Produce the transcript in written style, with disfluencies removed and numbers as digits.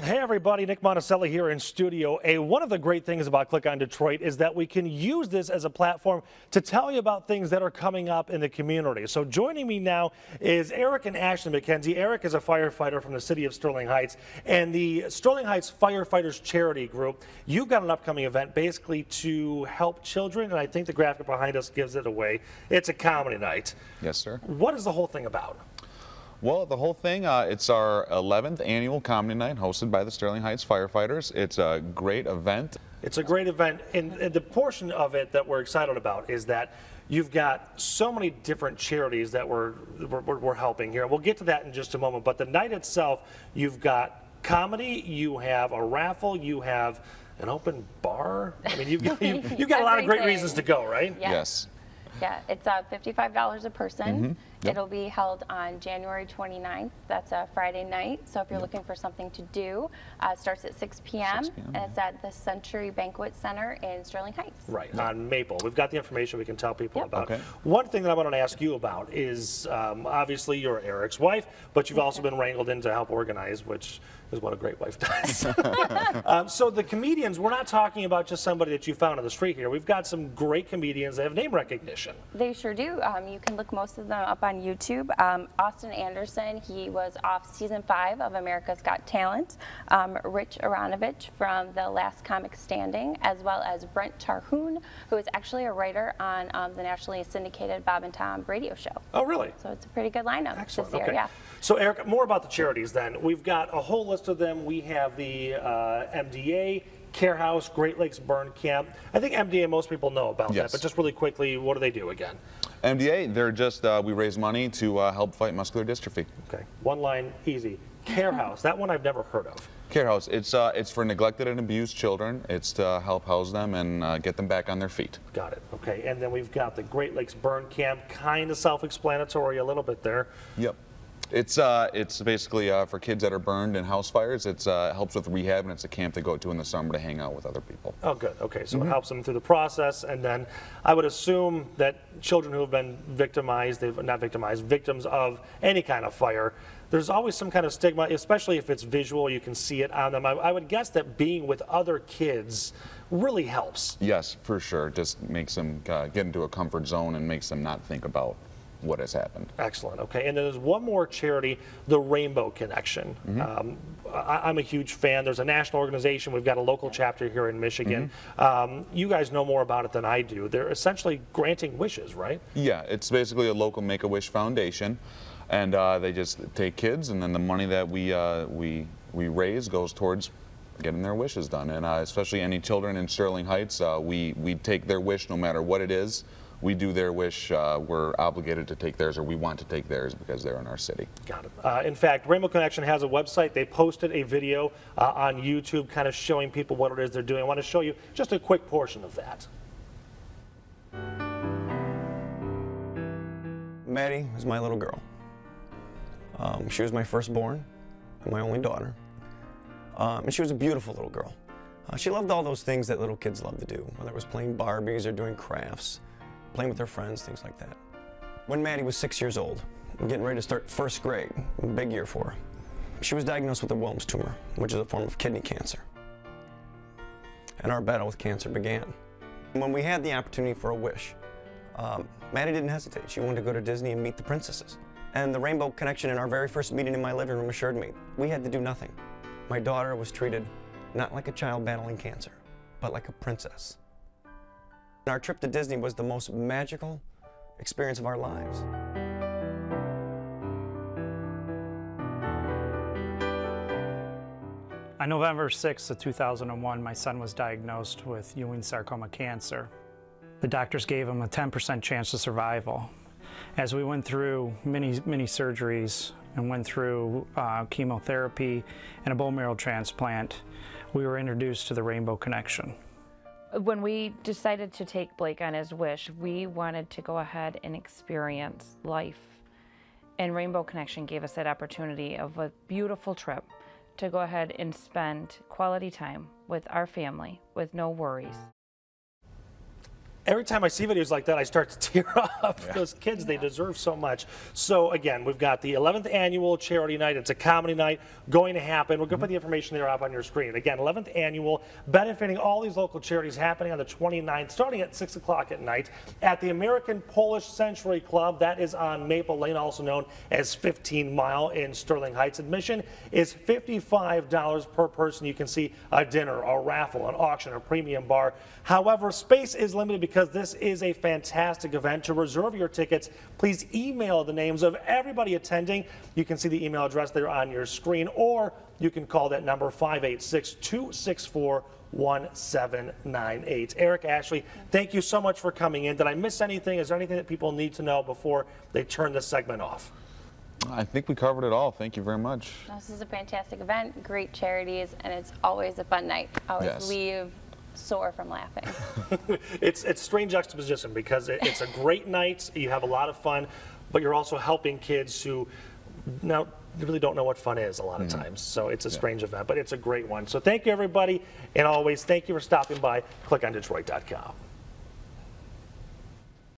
Hey everybody, Nick Monticelli here in Studio A. One of the great things about Click on Detroit is that we can use this as a platform to tell you about things that are coming up in the community. So joining me now is Eric and Ashley McKenzie. Eric is a firefighter from the city of Sterling Heights and the Sterling Heights Firefighters Charity Group. You've got an upcoming event basically to help children, and I think the graphic behind us gives it away. It's a comedy night. Yes, sir. What is the whole thing about? Well, the whole thing, it's our 11th annual comedy night hosted by the Sterling Heights Firefighters. It's a great event. It's a great event, and the portion of it that we're excited about is that you've got so many different charities that we're helping here. We'll get to that in just a moment, but the night itself, you've got comedy, you have a raffle, you have an open bar. I mean, you've got a lot of great reasons to go, right? Yes. Yeah, it's $55 a person. Yep. It'll be held on January 29th. That's a Friday night. So if you're looking for something to do, it starts at 6 p.m. and it's at the Century Banquet Center in Sterling Heights. Right, on Maple. We've got the information we can tell people about. Okay. One thing that I want to ask you about is obviously you're Eric's wife, but you've also been wrangled in to help organize, which is what a great wife does. So the comedians, we're not talking about just somebody that you found on the street here. We've got some great comedians that have name recognition. They sure do. You can look most of them up on YouTube. Austin Anderson, he was off season 5 of America's Got Talent. Rich Aronovich from The Last Comic Standing, as well as Brent Terhune, who is actually a writer on the nationally syndicated Bob and Tom radio show. Oh, really? So it's a pretty good lineup Excellent. this year. Okay. Yeah. So Eric, more about the charities then. We've got a whole list of them. We have the MDA, Care House, Great Lakes Burn Camp. I think MDA, most people know about that, but just really quickly, what do they do again? MDA, they're just, we raise money to help fight muscular dystrophy. Okay, one line, easy. Care House, that one I've never heard of. Care House, it's for neglected and abused children. It's to help house them and get them back on their feet. Got it, okay. And then we've got the Great Lakes Burn Camp, kind of self-explanatory a little bit there. Yep. It's basically for kids that are burned in house fires. It helps with rehab, and it's a camp they go to in the summer to hang out with other people. Oh, good. Okay, so it helps them through the process, and then I would assume that children who have been victimized, victims of any kind of fire, there's always some kind of stigma, especially if it's visual, you can see it on them. I would guess that being with other kids really helps. Yes, for sure. Just makes them get into a comfort zone and makes them not think about what has happened. Excellent. Okay, and then there's one more charity, the Rainbow Connection. I'm a huge fan. There's a national organization. We've got a local chapter here in Michigan. You guys know more about it than I do. They're essentially granting wishes, right? Yeah, it's basically a local Make-A-Wish foundation, and they just take kids, and then the money that we raise goes towards getting their wishes done. And especially any children in Sterling Heights, we take their wish no matter what it is. We do their wish, we're obligated to take theirs, or we want to take theirs because they're in our city. Got it. In fact, Rainbow Connection has a website. They posted a video on YouTube kind of showing people what it is they're doing. I want to show you just a quick portion of that. Maddie was my little girl. She was my firstborn and my only daughter. And she was a beautiful little girl. She loved all those things that little kids love to do, whether it was playing Barbies or doing crafts, playing with her friends, things like that. When Maddie was 6 years old, and getting ready to start first grade, a big year for her, she was diagnosed with a Wilms tumor, which is a form of kidney cancer. And our battle with cancer began. When we had the opportunity for a wish, Maddie didn't hesitate. She wanted to go to Disney and meet the princesses. And the Rainbow Connection in our very first meeting in my living room assured me we had to do nothing. My daughter was treated not like a child battling cancer, but like a princess. Our trip to Disney was the most magical experience of our lives. On November 6th of 2001, my son was diagnosed with Ewing sarcoma cancer. The doctors gave him a 10% chance of survival. As we went through many surgeries and went through chemotherapy and a bone marrow transplant, we were introduced to the Rainbow Connection. When we decided to take Blake on his wish, we wanted to go ahead and experience life. And Rainbow Connection gave us that opportunity of a beautiful trip to go ahead and spend quality time with our family with no worries. Every time I see videos like that, I start to tear up. Those kids, they deserve so much. So again, we've got the 11th annual charity night. It's a comedy night going to happen. We're going to put the information there up on your screen. Again, 11th annual, benefiting all these local charities, happening on the 29th, starting at 6 o'clock at night at the American Polish Century Club. That is on Maple Lane, also known as 15 Mile in Sterling Heights. Admission is $55 per person. You can see a dinner, a raffle, an auction, a premium bar. However, space is limited because this is a fantastic event. To reserve your tickets, please email the names of everybody attending. You can see the email address there on your screen, or you can call that number 586-264-1798. Eric, Ashley, thank you so much for coming in. Did I miss anything? Is there anything that people need to know before they turn this segment off? I think we covered it all. Thank you very much. This is a fantastic event, great charities, and it's always a fun night. I always leave sore from laughing. It's strange juxtaposition because it's a great night, you have a lot of fun, but you're also helping kids who now really don't know what fun is a lot of times. So it's a strange event, but it's a great one. So thank you, everybody, and always thank you for stopping by ClickOnDetroit.com.